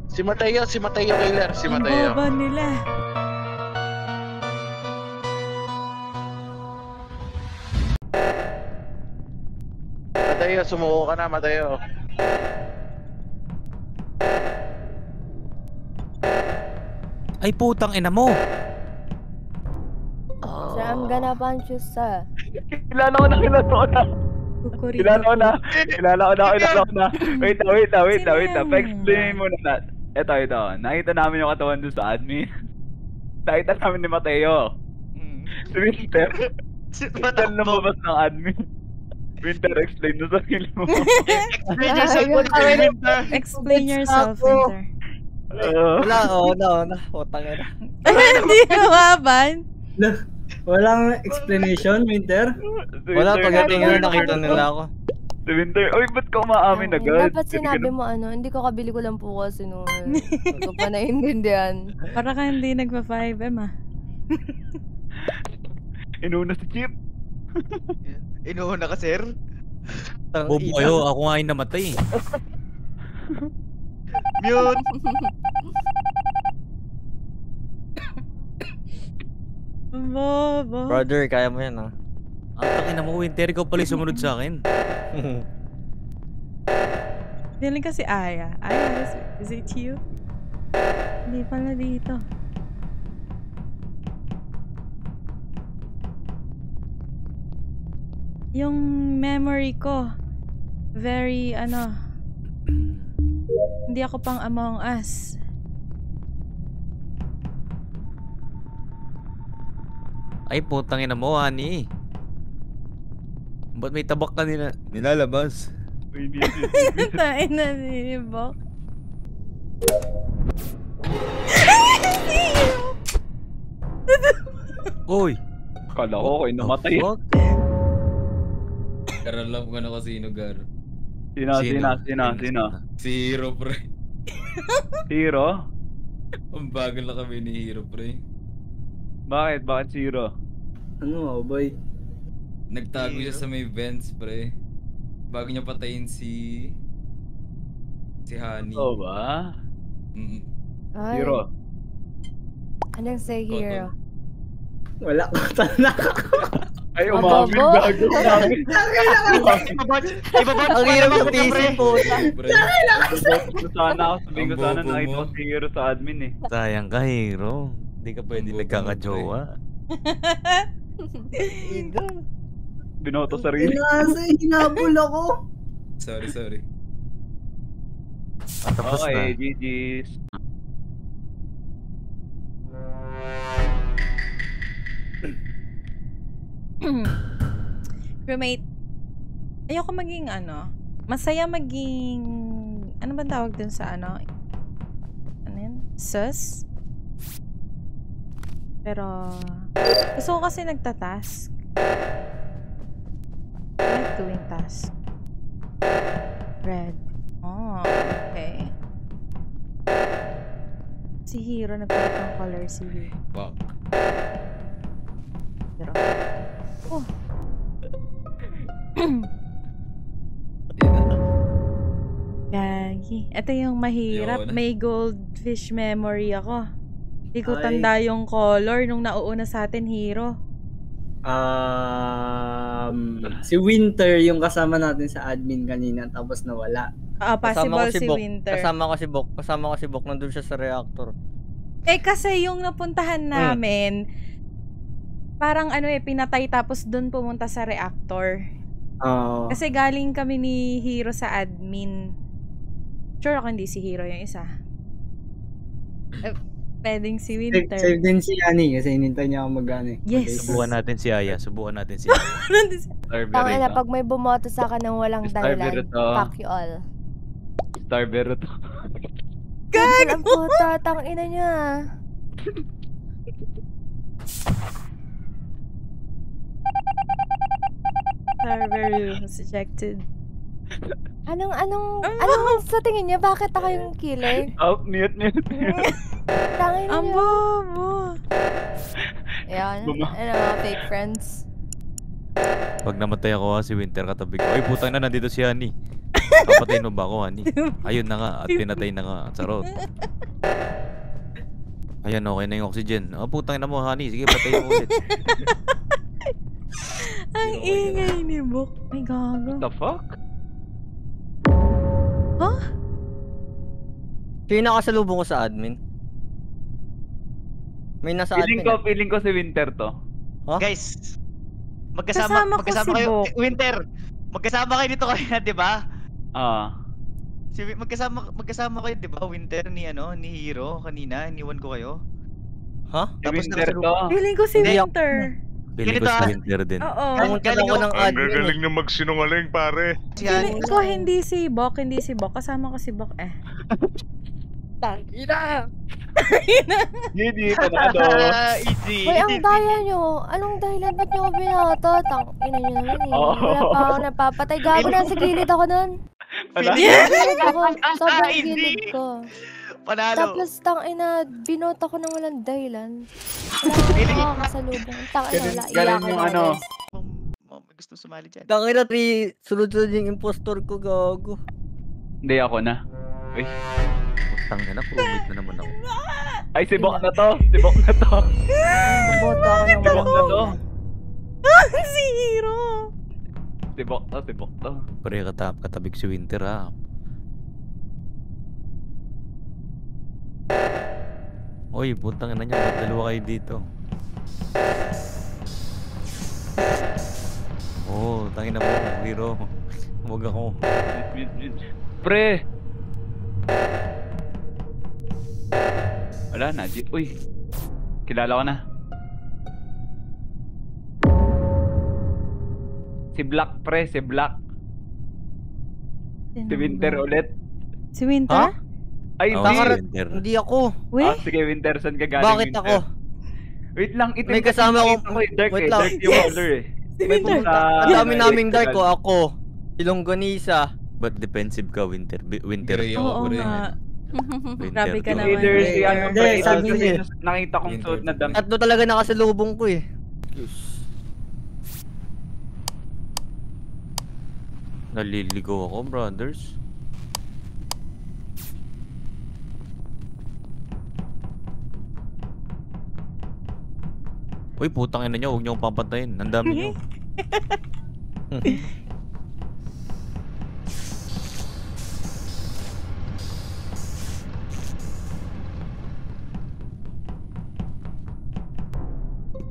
Si Mateo killer, si Mateo. Ang boba nila. Mateo, sumuko ka na, Mateo. Ay, putang ina mo. Sir, I'm gonna punch you, sir. Kilala ko na. Kukurito. Kilala ko na. Wait lang. Sino? Pa-explain mo na. Ito. Nakita namin yung katawan doon sa admin. Nakita namin ni Mateo. Si Winter. Winter lumabas ng admin. Winter, explain mo sa sarili mo. Explain yourself, Winter. Explain yourself, Winter. Wala, utang na. Hindi nawaban. Walang explanation, Winter? Wala, pagdating na nakita nila ako. Si Winter, oy, ba't ka umaamin agad? Dapat sinabi mo hindi ko kabili ko lang po kasi noon. Hindi ko pa naiintindihan. Para ka hindi nagpa-5M ah. Inuna si Chip. Inuuna ka, sir? Bobo kayo, ako nga yung namatay. Mute! Bobo. Brother, kaya mo yan, ha? Ang takin mo, Winter, ikaw pala yung sumunod sa akin. Feeling kasi Aya. Aya, is it you? Hindi pala dito. Yung memory ko, very hindi ako pang Among Us. Ay, putang ina mo, honey. Ba't may tabak ka nilalabas? Tain na nilibok. Uy! Kala ko kayo namatay. Alam ko na kasi sino, Gar. Sino? Si Hero, pre. Hero? Ang bagal na kami ni Hero, pre. Bakit? Bakit si Hero? Ano, boy? Nagtago siya sa may vents, pre. Bago niya patayin si Honey. Oo ba? Ay, Hero? anong say hero? Wala ko tanak. Ay, umamin. Gago namin. Ang hirap yung PC po. Sana ako, sabihin ko sana nakita ko si Hero sa admin eh. Sayang ka, Hero. Hindi ka pwede nagkakajowa. Binoto sarili. Hinabol ako. Sorry. Tapos na. Okay, GG's. Crewmate, ayoko maging masaya maging, ano bang tawag dun sa ano yun? Sus? Pero, gusto ko kasi nagtatask. I like doing task. Red. Oh, okay. Si Hero nagpalit ng color si Hero. Fuck. Pero, oh. Gagi. Ito yung mahirap. May goldfish memory ako. Hindi ko tanda yung color nung nauuna sa atin, Hero. Si Winter yung kasama natin sa admin kanina tapos nawala. Possible si Winter. Kasama ko si Bok nandun siya sa reactor. Eh kasi yung napuntahan namin, parang pinatay tapos doon pumunta sa reactor. Kasi galing kami ni Hero sa admin. Sure ako hindi si Hero yung isa. Pwedeng si Winter. Save din si Annie kasi hinintay niya ako mag-ano. Yes. Subukan natin si Aya. Tangina, pag may bumoto sa akin ng walang dahilan, fuck you all. Starbero to. Gago! Ang puta, tangina niya. Starbero was ejected. Anong sa tingin niya? Bakit ako yung killer? Oh, mute. Tangin niya. Ang bobo. Yan, fake friends. Pag namatay ako si Winter katabi ko. Ay, putang na, nandito si Honey. Papatayin mo ba ako, honey? Ayun na nga, at pinatay na nga. Charot. Ayan, okay na yung oxygen. Oh, putang ina mo, honey. Sige, patayin mo ulit. Ang ingay ni Bok. Ay, gago. What the fuck? Huh? Sino nakasalubong ko sa admin? May nasa admin. Feeling ko si Winter to. Huh? Guys, Kasama ko si kayo. Bok. Winter, magkasama kayo dito kanina, di ba? Magkasama kayo, di ba? Winter ni Hero kanina, iniwan ko kayo. Ha? Si Winter to. Feeling ko si Hindi. Winter. Feeling ko Ganito, si Winter din. Oo. Pumunta ako ng Ang admin. gagaling na magsinungaling, pare. Feeling ko hindi si Bok. Kasama ko si Bok eh. Tangina! Hindi, panalo. Easy. Uy, ang daya nyo. Anong dahilan? Ba't nyo ko binato? Ina nyo naman eh. Wala pa ako napapatay. Gago na sa gilid ako nun. Gilid ako. Sobrang gilid ko. Panalo. Tapos binoto ko ng walang dahilan. Wala akong makakasalubong. Wala. Ganun yung ano. May gusto sumali dyan. Tangina, sunod-sunod yung impostor ko, gago. Hindi, ako na. Uy. Putang ina, promit na naman ako. Ay, si Bok na to. Si Bok na to. Boto ako ng Si Bok na to. Si Hero. Si Bok to. Pre, katabig si Winter, ha. Oy, putang ina niya, ba't dalawa kayo dito? Oh, tangina mo, Hero. Huwag ako. Pre! Wala na, uy. Kilala ko na. Si Black, pre, si Black. Si Winter ulit. Si Winter? Ay, Oh, hindi. si Winter. Hindi ako. Weh? Sige, Winter, saan ka galing, Bakit Winter? ako? Wait lang, itim May kasama kasi akong- nakita ko eh, Dark wait eh. lang. Dark yung color eh. Si May Winter. pumunta. Ang dami naming dark ko. Ako. Silong Gonisa. Ba't defensive ka, Winter? Winter. Gray ako, Oo gray. nga. Winter. Grabe ka to. naman. Either si ano, Hindi, pre, sabi kasi niya. nakita kong suot na damit. Tatlo talaga nakasalubong ko eh. Naliligo ako, brothers. Uy, putang ina niyo, huwag niyo akong papatayin. Ang dami niyo.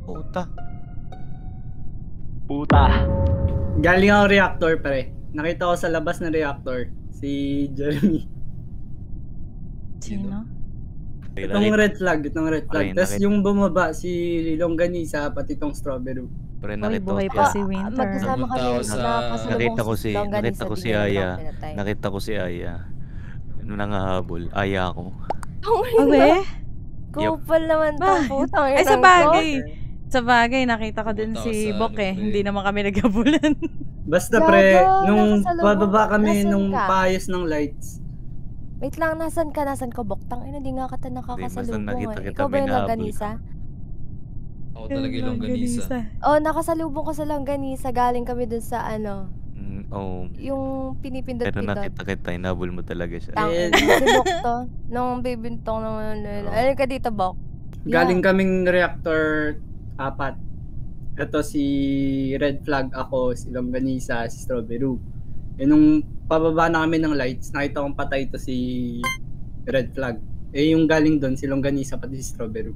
Puta. Puta. Galing ako reactor, pare. Nakita ko sa labas ng reactor, si Jeremy. Sino? Itong red flag. Okay, Tapos nakita- yung bumaba, si Longganisa, pati itong strawberry. Pre, Uy, nakita buhay ko pa si si Winter. Magkasama Pumunta kami ako sa- nakasalubong Nakita ko si Longganisa, Aya. bigla pinatay. Nakita ko si Aya. Nangahabol. Aya ako. Awe? Kupal naman to. Ba? Putang Ay, sa inang bagay. Sa bagay, nakita ko din Pumunta si ako sa Bok eh. pre. Hindi naman kami naghabulan. Basta pre, Gago, nung nakasalubong. bababa kami Nasaan nung ka? paayos ng lights, Wait lang, nasan ka? Nasan ka, Boktang? Ina, di nga kita basta nakakasalubong nakita eh. kita, Ikaw ba yung binahabol Longganisa? Ako talaga yung longganisa. Oh, nakasalubong ko sa Longganisa. Galing kami dun sa Oh. yung Pero pinipindot-pindot. nakita kita, inabol mo talaga siya. Tang, Eh, si Bok to. Nung bibintong naman. Ayun ka dito, Bok. galing kaming reactor 4. Ito si red flag ako, si Longganisa, si Strawberry. Eh nung pababa na kami ng lights, nakita kong patay to si red flag. Eh yung galing doon, si Longganisa pati si Strawberry.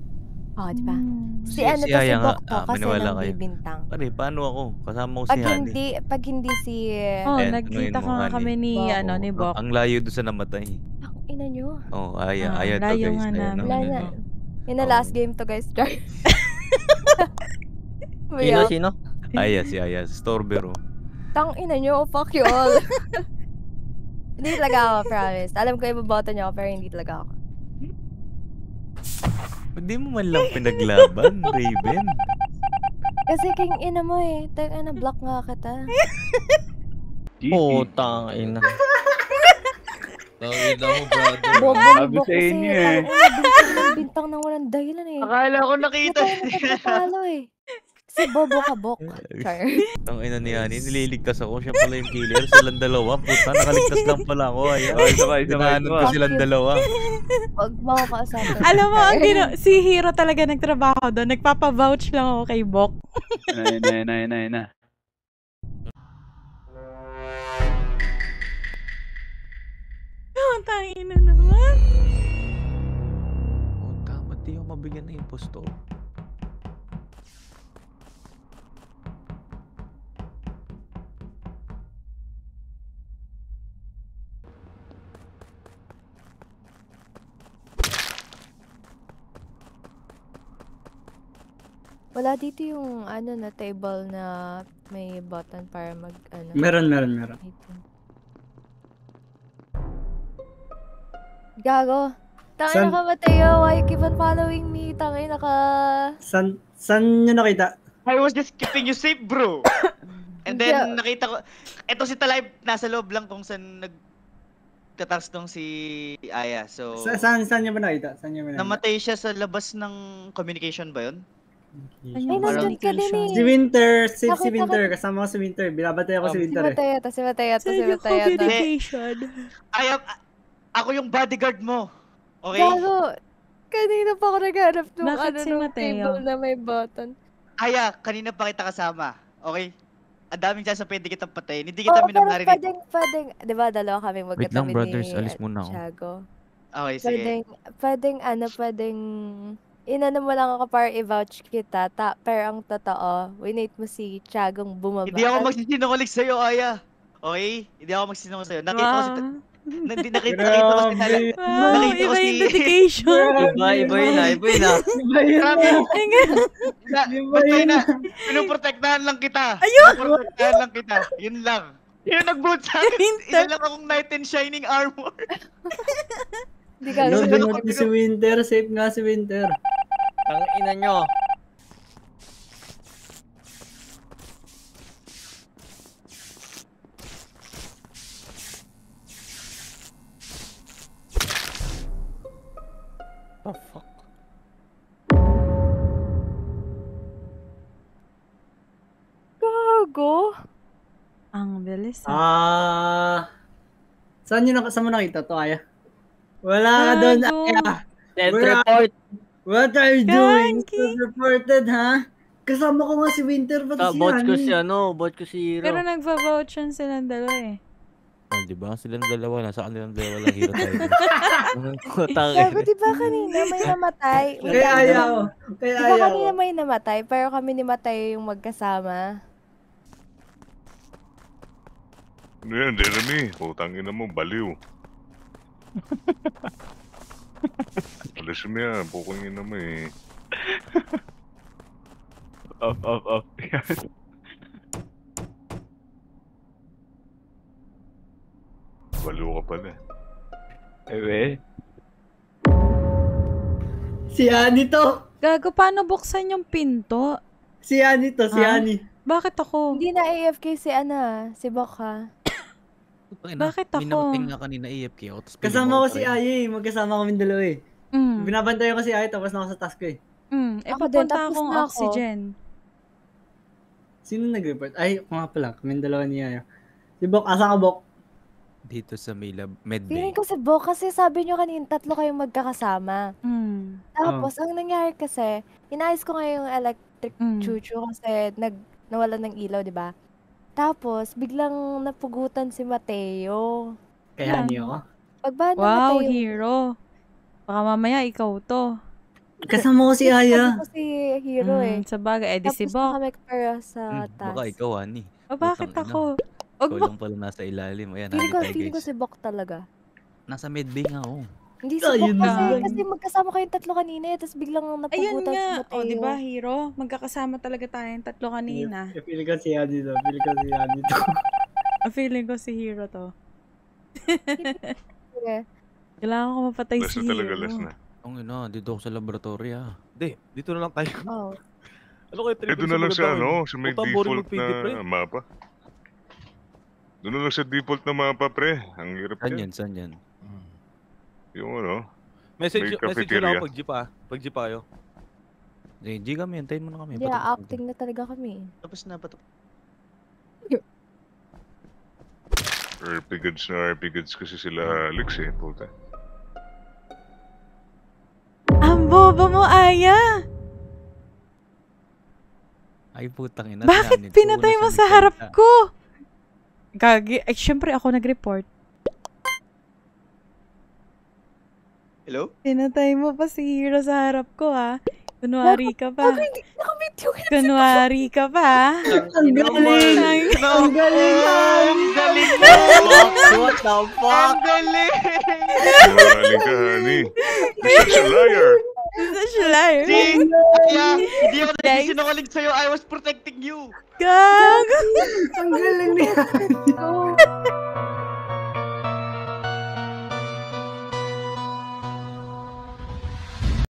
Oh, di ba? Si Si- ano si to, si Aya nga, Bok to. Kasi maniwala nang kayo. bibintang. Pare, paano ako? Kasama ko si Pag Hani. hindi si... Oh, Ayan, nagkita tanungin ko mo, nga honey. kami ni, Bok. ni Bok. Ang layo doon sa namatay. Ang ina nyo. Oh, Aya. Ah, Aya to, layo guys. nga Ayan, namin. oh. Wala na. Yun na Oo. last game to, guys. Char. Sino? Aya, si Aya. Strawberry. Tang ina nyo, fuck you all. Hindi talaga ako, promise. Alam ko ibaboto nyo ako, pero hindi talaga ako. Hindi mo man lang pinaglaban, Raven. Kasi king ina mo eh. Teka na, block nga kita. Putang ina. Tawid ako, brother. Bobo Sabi Bok sa kasi. inyo eh. Bintang ng bintang ng walang dahilan eh. Akala ko nakita. Ito yung nagpapalo eh. Si kasi bobo ka, Bok. Char. Ang ina ni Hani, nililigtas ako. Siya pala yung killer. Silang dalawa. Puta, nakaligtas lang pala ako. Ayan. Dinaanan ko silang dalawa. Huwag mo ako kausapin. Alam mo, si Hiro talaga nagtrabaho doon. Nagpapa-vouch lang ako kay Bok. Na. Tangin na naman. Oh, tama. Di ako mabigyan ng impostor. Wala dito yung na table na may button para mag Meron. Gago. Tangin na ka, Mateo. Why you keep on following me? Tangin na ka. Saan nyo nakita? I was just keeping you safe, bro. And then nakita ko, eto si Talay nasa loob lang kung saan nagtatars tong si Aya. So Saan nyo ba nakita? Namatay siya sa labas ng communication ba yun? Ay, nandun ka din eh. Si Winter, si Winter, kasama ko si Winter. Binabatay ako si Winter Si Mateo. Communication. Ako yung bodyguard mo. Okay? Gago. Kanina pa ako naghanap nung Bakit si nung Mateo? table na may button. Aya, kanina pa kita kasama. Okay? Ang daming chance na pwede kitang patayin. Hindi kita minamnarinig. Pwedeng, di ba dalawa kami Wait lang, magkatabi brothers. ni Alis muna ako. Tiago. Okay, sige. Pwedeng inano mo lang ako para i-vouch kita, pero ang totoo, winate mo si Tiagong bumaba. Hindi ako magsisinungaling sa'yo, Aya. Okay? Hindi ako magsisinungaling sa'yo. Nakita ko si Nakita ko si Talay. Nakita ko si... dedication. Iba yun na. Basta yun na. Pinuprotektahan lang kita. Pinuprotektahan lang kita. Yun lang. Yun nag-vote sa akin. Isa lang akong knight in shining armor. Hindi ka. Si Winter. Safe nga si Winter. Ang ina nyo. The fuck? Gago. Ang bilis. Saan mo nakita to, Aya? Wala ka doon, Aya. Self-report. What are you doing? Self-reported, ha? Kasama ko nga si Winter, pati si Bot ko Hani. bot ko si Hiro. Pero nagva-vouch yan silang dalawa eh. Oh, diba? Silang dalawa. Nasa kanilang dalawa lang. Hiro tayo. Gago, di ba kanina may namatay? Kaya ayaw. Di ba kanina may namatay, pero kami ni Mateo yung magkasama? Ano yan, Jeremy? Putangin na mo, baliw. Alas mo yan, pukungin na mo eh. Off. Baliw ka pala. Si Hani to. Gago, paano buksan yung pinto? Si Hani to, si Hani. Bakit ako? Hindi na AFK si Bok ha. Bakit ako? Minating nga kanina AFK ako. Kasama ko si Aya eh. Magkasama kami dalawa eh. Binabantayan ko si Aya tapos na ako sa task ko eh. Ako din, tapos na ako. Oxygen. Sino nag-report? Ay, nga pala. Kami dalawa ni Aya. Si Bok, asa ka Bok? Dito sa may medbay. Feeling ko si Bok kasi sabi nyo kanina tatlo kayong magkakasama. Tapos, ang nangyari kasi, inayos ko nga yung electric chuchu kasi nawala ng ilaw, di ba? Tapos, biglang napugutan si Mateo. Kaya niyo ako? Pagbaan ng Wow, Mateo. Hero. Baka mamaya ikaw to. Kasama ko si Aya. Kasama ko si Hero eh. Sa bagay, edi si Tapos Bok. kami para sa task. Baka ikaw, Hani. Bakit ako? Ikaw lang pala nasa ilalim. Ayan, Feeling ko si Bok talaga. Nasa medbay nga ako. Hindi si Bok kasi magkasama kayong tatlo kanina eh. Tapos biglang napugutan Ayun nga. si Mateo. O, diba, Hero? Magkakasama talaga tayong tatlo kanina. Feeling ko si Hani to. Feeling ko si Hero to. Okay. Kailangan ko mapatay Last si na talaga, Hero. last na. Ang ina, dito ako sa laboratory ah. Hindi, dito na lang tayo. Oh. Ano kayo Eh, doon na lang sa sa may Puta, boring default mag-PG, pre. na mapa. Doon na lang sa default na mapa, pre. Ang hirap yan. Saan yan? Yung ano, Message may nyo lang cafeteria. ako pag-jeep ah. Pag-jeep kayo. G kami, hintayin mo na kami. Hindi, acting na talaga kami. Tapos na ba ito? RP goods kasi sila Alex eh, puta. Ang boba mo, Aya! Ay, putang ina. Bakit pinatay mo sa harap ko? Gagi. Ay, syempre ako nag-report. Hello? Pinatay mo pa si Hero sa harap ko, ha? Kunwari ka pa. Nakabidyo ka. Kunwari ka pa. Ang galing! Ang galing! Ang galing mo! What the fuck? Ang galing! Sinungaling ka, honey. You're such a liar. Such a liar. See? Kaya, hindi ako nagsisinungaling sa'yo. I was protecting you. Gago! Ang galing niya!